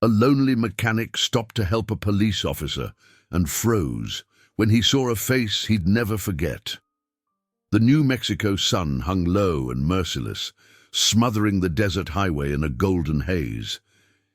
A lonely mechanic stopped to help a police officer and froze when he saw a face he'd never forget. The New Mexico sun hung low and merciless, smothering the desert highway in a golden haze.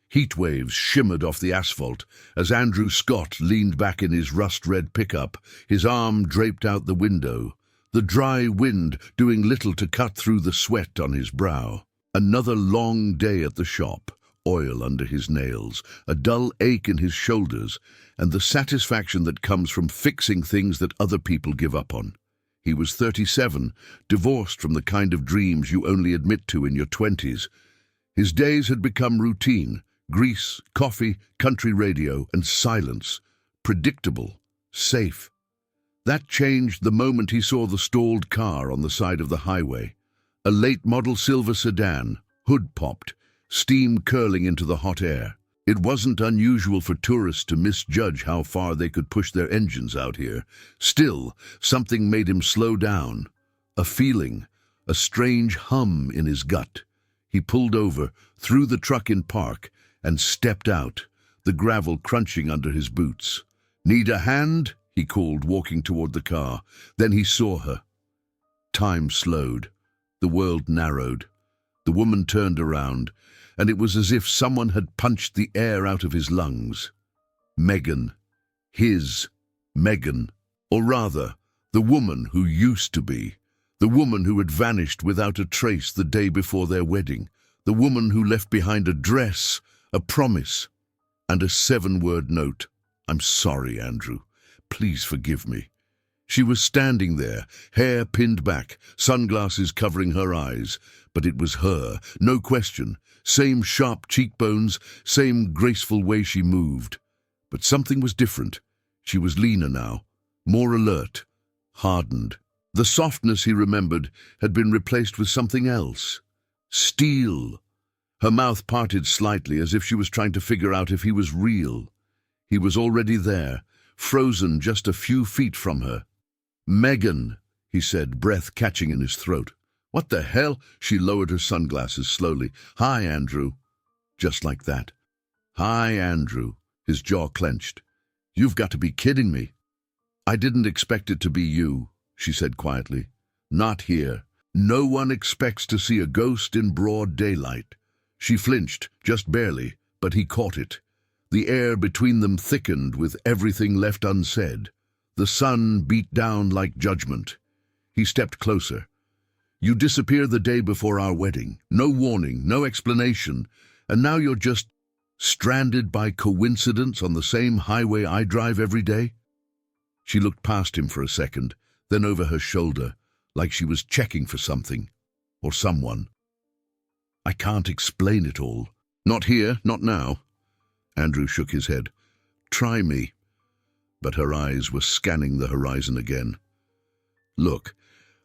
Heat waves shimmered off the asphalt as Andrew Scott leaned back in his rust-red pickup, his arm draped out the window, the dry wind doing little to cut through the sweat on his brow. Another long day at the shop, oil under his nails, a dull ache in his shoulders, and the satisfaction that comes from fixing things that other people give up on. He was 37, divorced from the kind of dreams you only admit to in your 20s. His days had become routine: grease, coffee, country radio, and silence. Predictable, safe. That changed the moment he saw the stalled car on the side of the highway. A late-model silver sedan, hood popped, steam curling into the hot air. It wasn't unusual for tourists to misjudge how far they could push their engines out here. Still, something made him slow down. A feeling, a strange hum in his gut. He pulled over, threw the truck in park, and stepped out, the gravel crunching under his boots. "Need a hand?" he called, walking toward the car. Then he saw her. Time slowed. The world narrowed. The woman turned around, and it was as if someone had punched the air out of his lungs. Megan. His Megan. Or rather, the woman who used to be. The woman who had vanished without a trace the day before their wedding. The woman who left behind a dress, a promise, and a 7-word note. "I'm sorry, Andrew. Please forgive me." She was standing there, hair pinned back, sunglasses covering her eyes. But it was her, no question. Same sharp cheekbones, same graceful way she moved. But something was different. She was leaner now, more alert, hardened. The softness he remembered had been replaced with something else. Steel. Her mouth parted slightly as if she was trying to figure out if he was real. He was already there, frozen just a few feet from her. "Megan," he said, breath catching in his throat. "What the hell?" She lowered her sunglasses slowly. "Hi, Andrew." Just like that. "Hi, Andrew." His jaw clenched. "You've got to be kidding me." "I didn't expect it to be you," she said quietly. "Not here. No one expects to see a ghost in broad daylight." She flinched, just barely, but he caught it. The air between them thickened with everything left unsaid. The sun beat down like judgment. He stepped closer. "You disappeared the day before our wedding. No warning, no explanation. And now you're just stranded by coincidence on the same highway I drive every day?" She looked past him for a second, then over her shoulder, like she was checking for something, or someone. "I can't explain it all. Not here, not now." Andrew shook his head. "Try me." But her eyes were scanning the horizon again. "Look,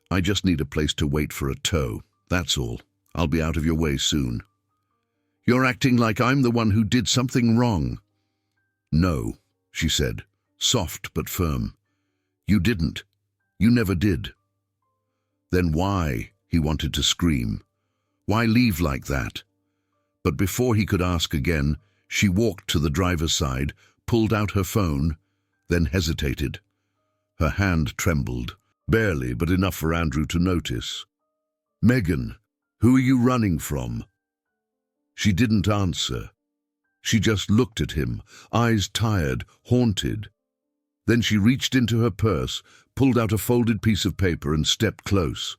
I just need a place to wait for a tow. That's all. I'll be out of your way soon." "You're acting like I'm the one who did something wrong." "No," she said, soft but firm. "You didn't. You never did." "Then why?" he wanted to scream. "Why leave like that?" But before he could ask again, she walked to the driver's side, pulled out her phone, then hesitated. Her hand trembled, barely, but enough for Andrew to notice. "Megan, who are you running from?" She didn't answer. She just looked at him, eyes tired, haunted. Then she reached into her purse, pulled out a folded piece of paper and stepped close.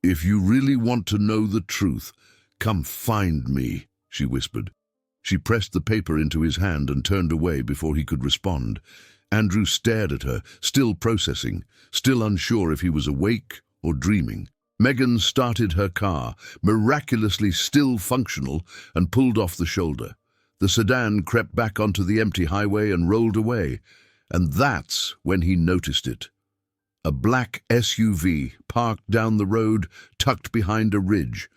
"If you really want to know the truth, come find me," she whispered. She pressed the paper into his hand and turned away before he could respond. Andrew stared at her, still processing, still unsure if he was awake or dreaming. Megan started her car, miraculously still functional, and pulled off the shoulder. The sedan crept back onto the empty highway and rolled away, and that's when he noticed it. A black SUV parked down the road, tucked behind a ridge,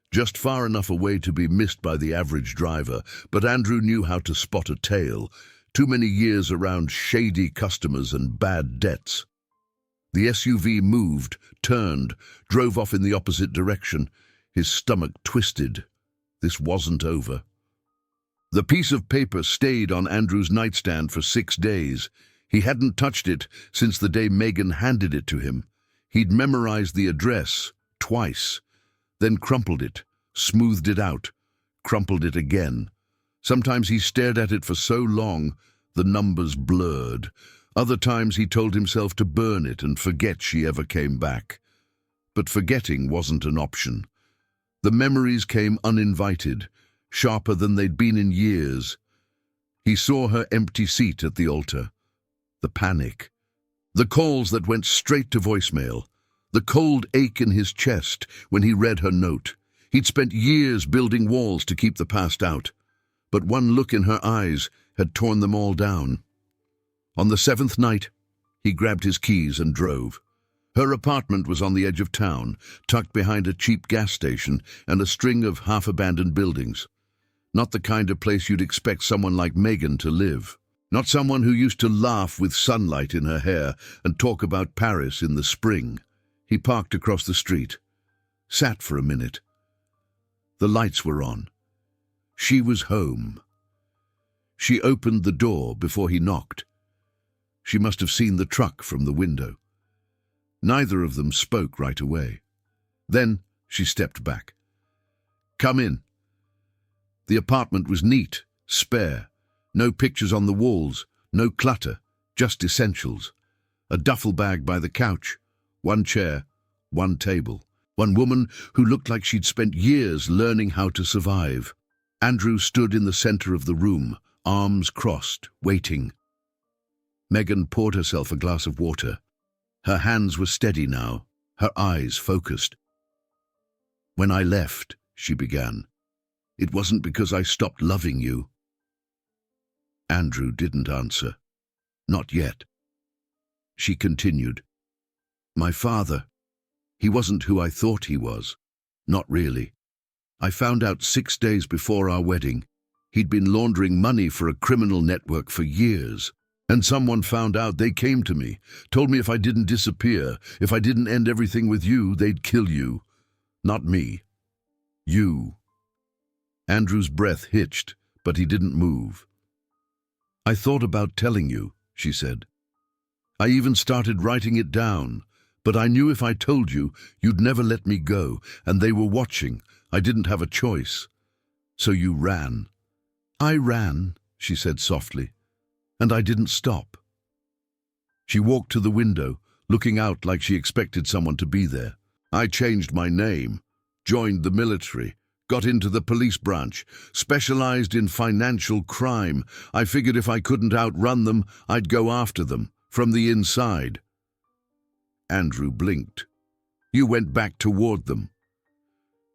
just far enough away to be missed by the average driver, but Andrew knew how to spot a tail. Too many years around shady customers and bad debts. The SUV moved, turned, drove off in the opposite direction. His stomach twisted. This wasn't over. The piece of paper stayed on Andrew's nightstand for 6 days. He hadn't touched it since the day Megan handed it to him. He'd memorized the address twice, then crumpled it, smoothed it out, crumpled it again. Sometimes he stared at it for so long, the numbers blurred. Other times he told himself to burn it and forget she ever came back. But forgetting wasn't an option. The memories came uninvited, sharper than they'd been in years. He saw her empty seat at the altar. The panic. The calls that went straight to voicemail. The cold ache in his chest when he read her note. He'd spent years building walls to keep the past out, but one look in her eyes had torn them all down. On the 7th night, he grabbed his keys and drove. Her apartment was on the edge of town, tucked behind a cheap gas station and a string of half-abandoned buildings. Not the kind of place you'd expect someone like Megan to live. Not someone who used to laugh with sunlight in her hair and talk about Paris in the spring. He parked across the street, sat for a minute. The lights were on. She was home. She opened the door before he knocked. She must have seen the truck from the window. Neither of them spoke right away. Then she stepped back. "Come in." The apartment was neat, spare. No pictures on the walls, no clutter, just essentials. A duffel bag by the couch, one chair, one table. One woman who looked like she'd spent years learning how to survive. Andrew stood in the center of the room, arms crossed, waiting. Megan poured herself a glass of water. Her hands were steady now, her eyes focused. "When I left," she began, "it wasn't because I stopped loving you." Andrew didn't answer. Not yet. She continued. "My father, he wasn't who I thought he was. Not really. I found out 6 days before our wedding. He'd been laundering money for a criminal network for years. And someone found out. They came to me, told me if I didn't disappear, if I didn't end everything with you, they'd kill you. Not me. You." Andrew's breath hitched, but he didn't move. "I thought about telling you," she said. "I even started writing it down, but I knew if I told you, you'd never let me go, and they were watching. I didn't have a choice. So you ran." "I ran," she said softly, "and I didn't stop." She walked to the window, looking out like she expected someone to be there. "I changed my name, joined the military, got into the police branch, specialized in financial crime. I figured if I couldn't outrun them, I'd go after them, from the inside." Andrew blinked. "You went back toward them."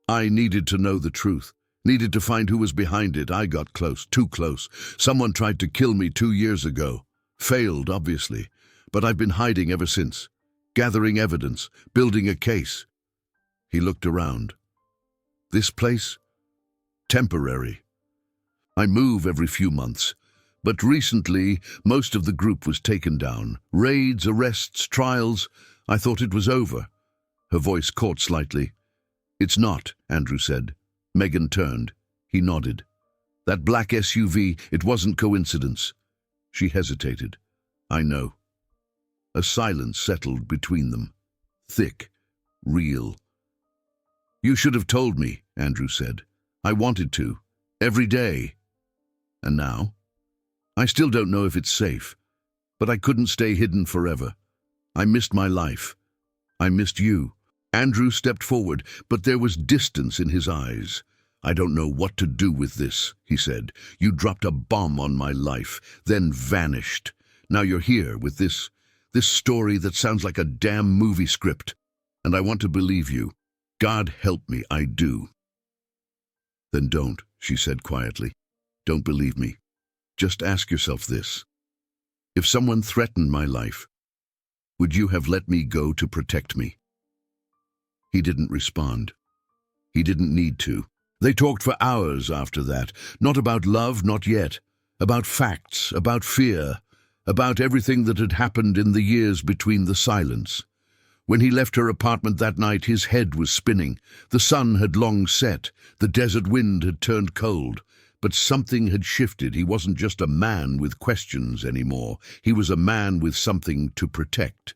"I needed to know the truth, needed to find who was behind it. I got close, too close. Someone tried to kill me 2 years ago. Failed, obviously, but I've been hiding ever since, gathering evidence, building a case." He looked around. "This place? Temporary. I move every few months, but recently most of the group was taken down. Raids, arrests, trials. I thought it was over." Her voice caught slightly. "It's not," Andrew said. Megan turned. He nodded. "That black SUV, it wasn't coincidence." She hesitated. "I know." A silence settled between them. Thick, real. "You should have told me," Andrew said. "I wanted to. Every day. And now? I still don't know if it's safe, but I couldn't stay hidden forever. I missed my life. I missed you." Andrew stepped forward, but there was distance in his eyes. "I don't know what to do with this," he said. "You dropped a bomb on my life, then vanished. Now you're here with this story that sounds like a damn movie script, and I want to believe you. God help me, I do." "Then don't," she said quietly. "Don't believe me. Just ask yourself this. If someone threatened my life, would you have let me go to protect me?" He didn't respond. He didn't need to. They talked for hours after that, not about love, not yet, about facts, about fear, about everything that had happened in the years between the silence. When he left her apartment that night, his head was spinning. The sun had long set, the desert wind had turned cold. But something had shifted. He wasn't just a man with questions anymore. He was a man with something to protect.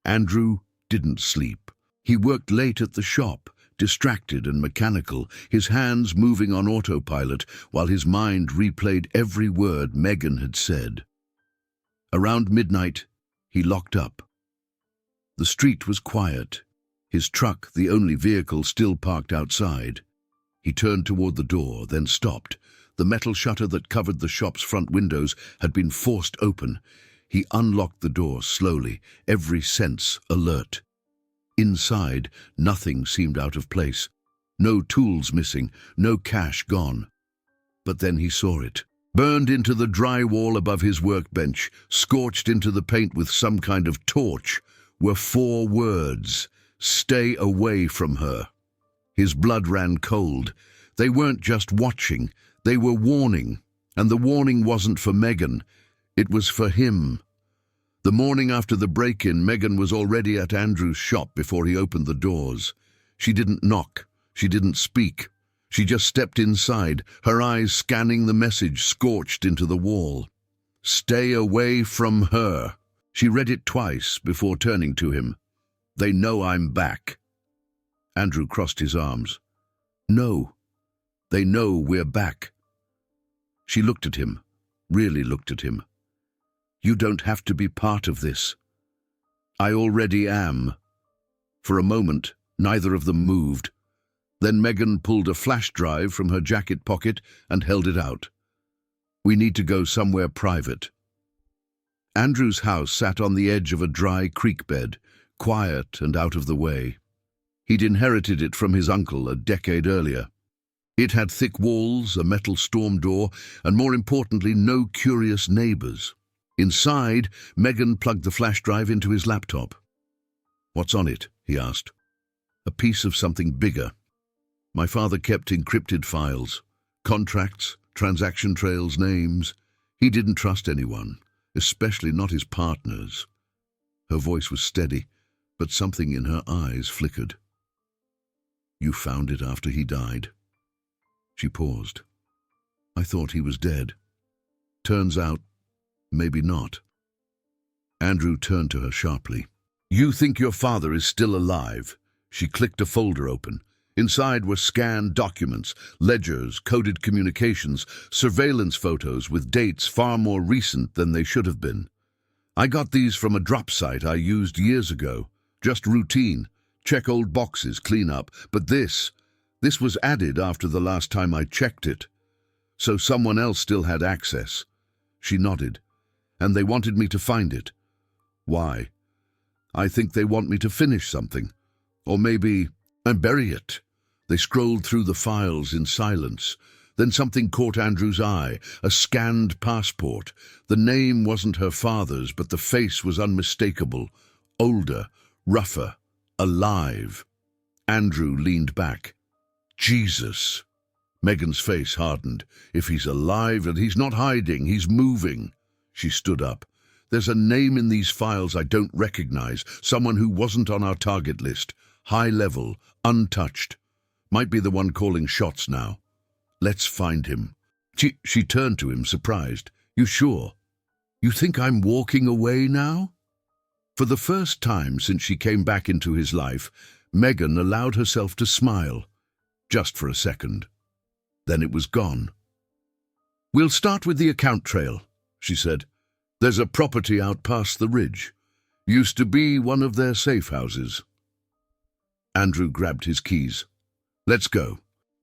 Andrew didn't sleep. He worked late at the shop, distracted and mechanical, his hands moving on autopilot while his mind replayed every word Megan had said. Around midnight, he locked up. The street was quiet, his truck the only vehicle still parked outside. He turned toward the door, then stopped. The metal shutter that covered the shop's front windows had been forced open. He unlocked the door slowly, every sense alert. Inside, nothing seemed out of place. No tools missing, no cash gone. But then he saw it. Burned into the drywall above his workbench, scorched into the paint with some kind of torch, were 4 words: "Stay away from her." His blood ran cold. They weren't just watching, they were warning. And the warning wasn't for Megan, it was for him. The morning after the break-in, Megan was already at Andrew's shop before he opened the doors. She didn't knock, she didn't speak. She just stepped inside, her eyes scanning the message scorched into the wall. "Stay away from her." She read it twice before turning to him. "They know I'm back." Andrew crossed his arms. "No, they know we're back." She looked at him, really looked at him. "You don't have to be part of this." "I already am." For a moment, neither of them moved. Then Megan pulled a flash drive from her jacket pocket and held it out. "We need to go somewhere private." Andrew's house sat on the edge of a dry creek bed, quiet and out of the way. He'd inherited it from his uncle a decade earlier. It had thick walls, a metal storm door, and more importantly, no curious neighbors. Inside, Megan plugged the flash drive into his laptop. "What's on it?" he asked. "A piece of something bigger. My father kept encrypted files, contracts, transaction trails, names. He didn't trust anyone, especially not his partners." Her voice was steady, but something in her eyes flickered. "You found it after he died?" She paused. "I thought he was dead. Turns out, maybe not." Andrew turned to her sharply. "You think your father is still alive?" She clicked a folder open. Inside were scanned documents, ledgers, coded communications, surveillance photos with dates far more recent than they should have been. "I got these from a drop site I used years ago. Just routine. Check old boxes, clean up. But this was added after the last time I checked it. So someone else still had access." She nodded. "And they wanted me to find it." "Why?" "I think they want me to finish something. Or maybe bury it." They scrolled through the files in silence. Then something caught Andrew's eye, a scanned passport. The name wasn't her father's, but the face was unmistakable. Older, rougher, alive. Andrew leaned back. "Jesus." Megan's face hardened. "If he's alive, and he's not hiding, he's moving." She stood up. "There's a name in these files I don't recognize, someone who wasn't on our target list. High level, untouched. Might be the one calling shots now. Let's find him." She turned to him, surprised. "You sure? You think I'm walking away now?" For the first time since she came back into his life, Megan allowed herself to smile. Just for a second. Then it was gone. "We'll start with the account trail," she said. "There's a property out past the ridge. Used to be one of their safe houses." Andrew grabbed his keys. "Let's go."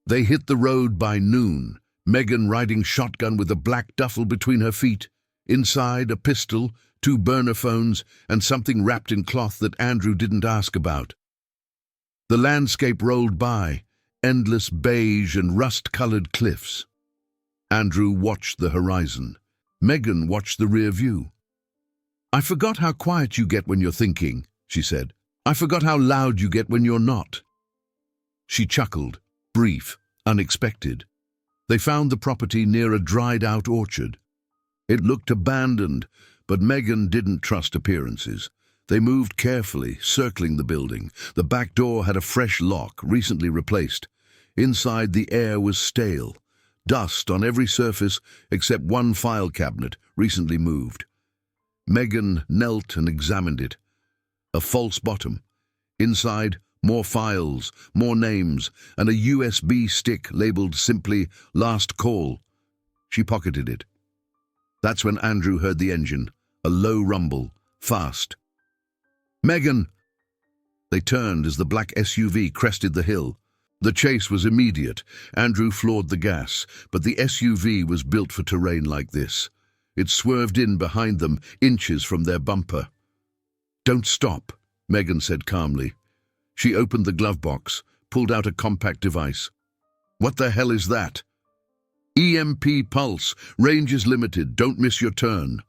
They hit the road by noon, Megan riding shotgun with a black duffel between her feet. Inside, a pistol, 2 burner phones, and something wrapped in cloth that Andrew didn't ask about. The landscape rolled by, endless beige and rust-colored cliffs. Andrew watched the horizon. Megan watched the rear view. "I forgot how quiet you get when you're thinking," she said. "I forgot how loud you get when you're not." She chuckled, brief, unexpected. They found the property near a dried-out orchard. It looked abandoned, but Megan didn't trust appearances. They moved carefully, circling the building. The back door had a fresh lock, recently replaced. Inside, the air was stale. Dust on every surface except one file cabinet, recently moved. Megan knelt and examined it. A false bottom. Inside, more files, more names, and a USB stick labeled simply "Last Call." She pocketed it. That's when Andrew heard the engine, a low rumble, fast. "Megan!" They turned as the black SUV crested the hill. The chase was immediate. Andrew floored the gas, but the SUV was built for terrain like this. It swerved in behind them, inches from their bumper. "Don't stop," Megan said calmly. She opened the glove box, pulled out a compact device. "What the hell is that?" "EMP pulse. Range is limited. Don't miss your turn."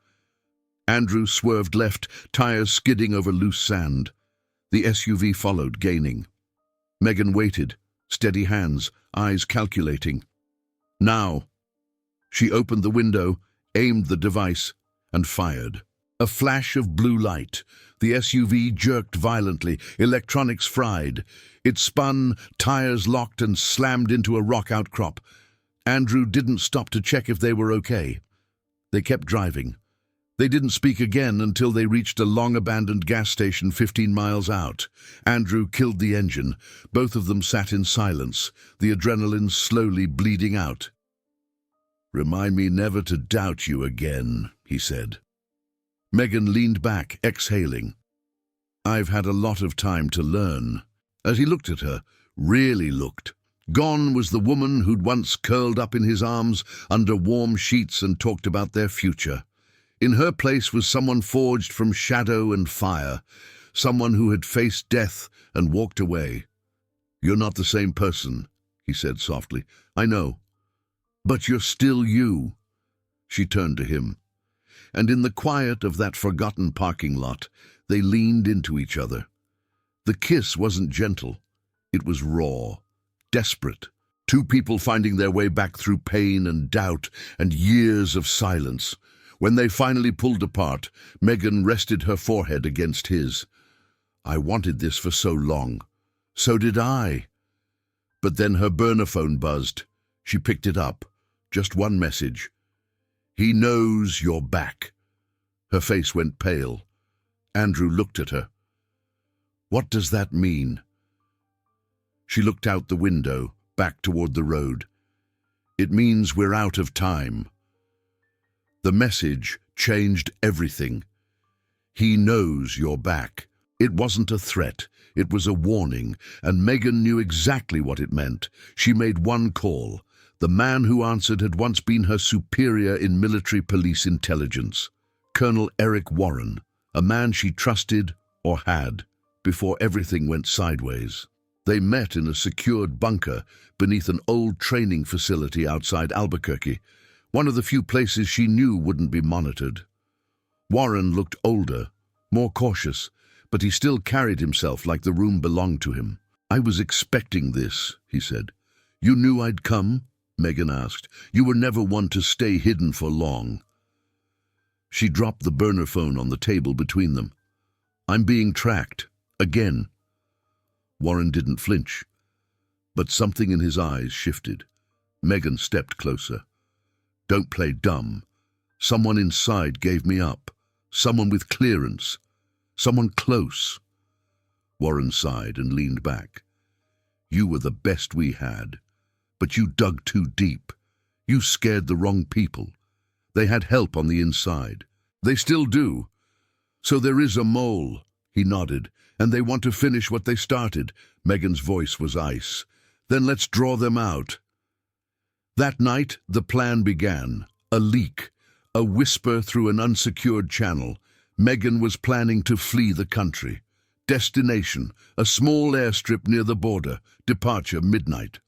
Andrew swerved left, tires skidding over loose sand. The SUV followed, gaining. Megan waited, steady hands, eyes calculating. "Now." She opened the window, aimed the device, and fired. A flash of blue light. The SUV jerked violently, electronics fried. It spun, tires locked, and slammed into a rock outcrop. Andrew didn't stop to check if they were okay. They kept driving. They didn't speak again until they reached a long-abandoned gas station 15 miles out. Andrew killed the engine. Both of them sat in silence, the adrenaline slowly bleeding out. "Remind me never to doubt you again," he said. Megan leaned back, exhaling. "I've had a lot of time to learn." As he looked at her, really looked, gone was the woman who'd once curled up in his arms under warm sheets and talked about their future. In her place was someone forged from shadow and fire, someone who had faced death and walked away. "You're not the same person," he said softly. "I know. But you're still you." She turned to him. And in the quiet of that forgotten parking lot, they leaned into each other. The kiss wasn't gentle. It was raw, desperate. Two people finding their way back through pain and doubt and years of silence. When they finally pulled apart, Megan rested her forehead against his. "I wanted this for so long. So did I." But then her burner phone buzzed. She picked it up. Just one message. "He knows you're back." Her face went pale. Andrew looked at her. "What does that mean?" She looked out the window, back toward the road. "It means we're out of time." The message changed everything. "He knows you're back." It wasn't a threat. It was a warning, and Megan knew exactly what it meant. She made one call. The man who answered had once been her superior in military police intelligence, Colonel Eric Warren, a man she trusted, or had, before everything went sideways. They met in a secured bunker beneath an old training facility outside Albuquerque, one of the few places she knew wouldn't be monitored. Warren looked older, more cautious, but he still carried himself like the room belonged to him. "I was expecting this," he said. "You knew I'd come?" Megan asked. "You were never one to stay hidden for long." She dropped the burner phone on the table between them. "I'm being tracked. Again." Warren didn't flinch, but something in his eyes shifted. Megan stepped closer. "Don't play dumb. Someone inside gave me up. Someone with clearance. Someone close." Warren sighed and leaned back. "You were the best we had. But you dug too deep. You scared the wrong people. They had help on the inside. They still do. So there is a mole." He nodded. "And they want to finish what they started." Megan's voice was ice. "Then let's draw them out." That night, the plan began. A leak. A whisper through an unsecured channel. Megan was planning to flee the country. Destination, a small airstrip near the border. Departure, midnight.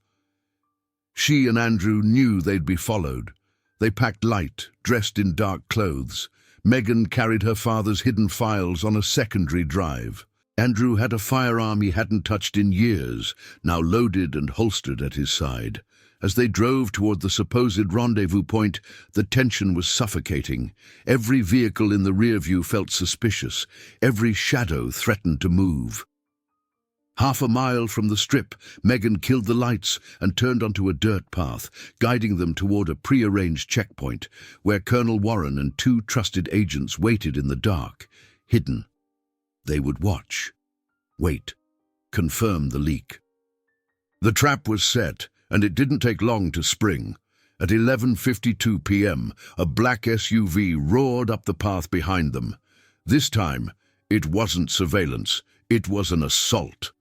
She and Andrew knew they'd be followed. They packed light, dressed in dark clothes. Megan carried her father's hidden files on a secondary drive. Andrew had a firearm he hadn't touched in years, now loaded and holstered at his side. As they drove toward the supposed rendezvous point, the tension was suffocating. Every vehicle in the rear view felt suspicious. Every shadow threatened to move. Half a mile from the strip, Megan killed the lights and turned onto a dirt path, guiding them toward a pre-arranged checkpoint, where Colonel Warren and 2 trusted agents waited in the dark, hidden. They would watch, wait, confirm the leak. The trap was set, and it didn't take long to spring. At 11:52 p.m., a black SUV roared up the path behind them. This time, it wasn't surveillance, it was an assault.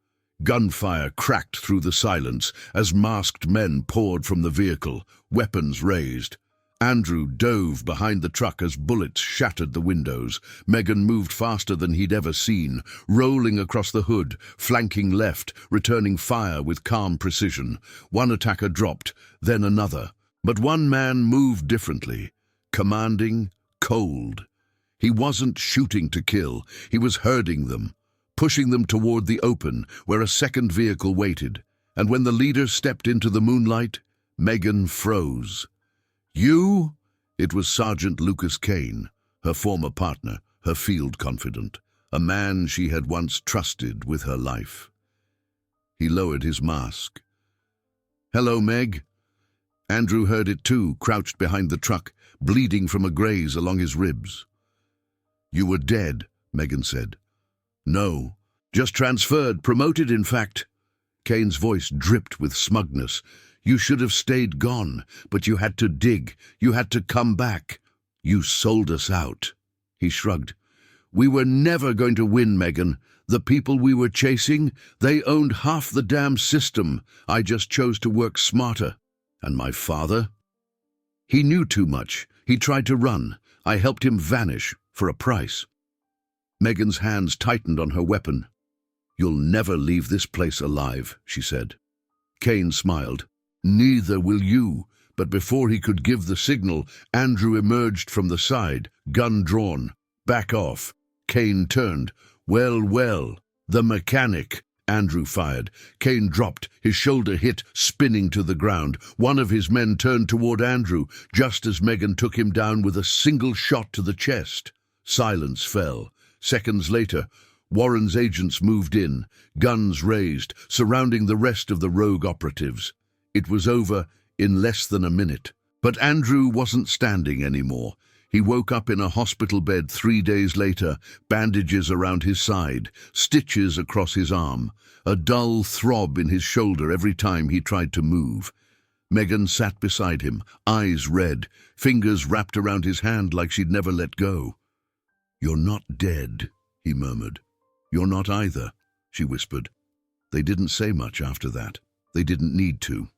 Gunfire cracked through the silence as masked men poured from the vehicle, weapons raised. Andrew dove behind the truck as bullets shattered the windows. Megan moved faster than he'd ever seen, rolling across the hood, flanking left, returning fire with calm precision. One attacker dropped, then another. But one man moved differently, commanding, cold. He wasn't shooting to kill, he was herding them, pushing them toward the open, where a second vehicle waited. And when the leader stepped into the moonlight, Megan froze. "You?" It was Sergeant Lucas Kane, her former partner, her field confidant, a man she had once trusted with her life. He lowered his mask. "Hello, Meg." Andrew heard it too, crouched behind the truck, bleeding from a graze along his ribs. "You were dead," Megan said. "No, just transferred, promoted in fact." Kane's voice dripped with smugness. "You should have stayed gone, but you had to dig, you had to come back. You sold us out." He shrugged. "We were never going to win, Megan. The people we were chasing, they owned half the damn system. I just chose to work smarter. And my father? He knew too much. He tried to run. I helped him vanish, for a price." Megan's hands tightened on her weapon. "You'll never leave this place alive," she said. Kane smiled. "Neither will you." But before he could give the signal, Andrew emerged from the side, gun drawn. "Back off." Kane turned. Well, the mechanic." Andrew fired. Kane dropped, his shoulder hit, spinning to the ground. One of his men turned toward Andrew, just as Megan took him down with a single shot to the chest. Silence fell. Seconds later, Warren's agents moved in, guns raised, surrounding the rest of the rogue operatives. It was over in less than a minute. But Andrew wasn't standing anymore. He woke up in a hospital bed 3 days later, bandages around his side, stitches across his arm, a dull throb in his shoulder every time he tried to move. Megan sat beside him, eyes red, fingers wrapped around his hand like she'd never let go. "You're not dead," he murmured. "You're not either," she whispered. They didn't say much after that. They didn't need to.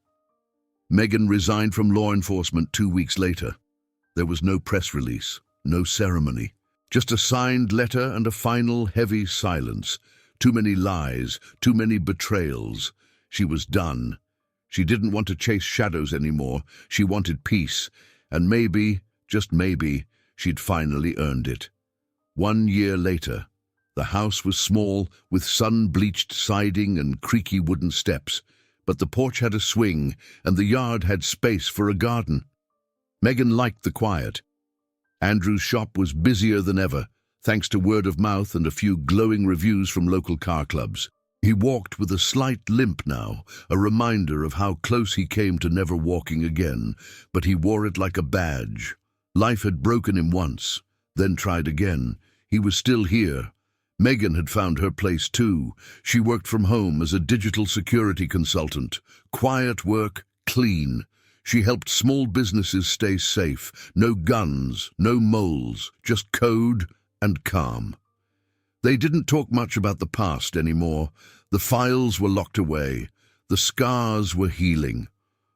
Megan resigned from law enforcement 2 weeks later. There was no press release, no ceremony, just a signed letter and a final heavy silence. Too many lies, too many betrayals. She was done. She didn't want to chase shadows anymore. She wanted peace, and maybe, just maybe, she'd finally earned it. 1 year later, the house was small, with sun-bleached siding and creaky wooden steps, but the porch had a swing, and the yard had space for a garden. Megan liked the quiet. Andrew's shop was busier than ever, thanks to word of mouth and a few glowing reviews from local car clubs. He walked with a slight limp now, a reminder of how close he came to never walking again, but he wore it like a badge. Life had broken him once, then tried again. He was still here. Megan had found her place too. She worked from home as a digital security consultant. Quiet work, clean. She helped small businesses stay safe. No guns, no moles, just code and calm. They didn't talk much about the past anymore. The files were locked away. The scars were healing.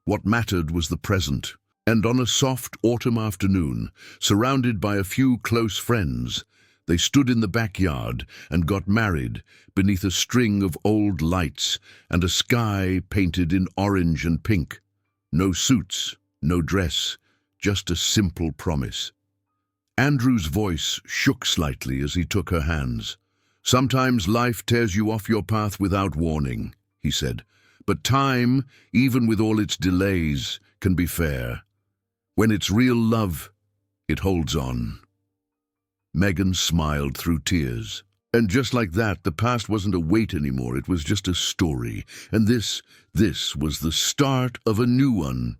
What mattered was the present. And on a soft autumn afternoon, surrounded by a few close friends, they stood in the backyard and got married beneath a string of old lights and a sky painted in orange and pink. No suits, no dress, just a simple promise. Andrew's voice shook slightly as he took her hands. "Sometimes life tears you off your path without warning," he said. "But time, even with all its delays, can be fair. When it's real love, it holds on." Megan smiled through tears. And just like that, the past wasn't a weight anymore. It was just a story. And this was the start of a new one.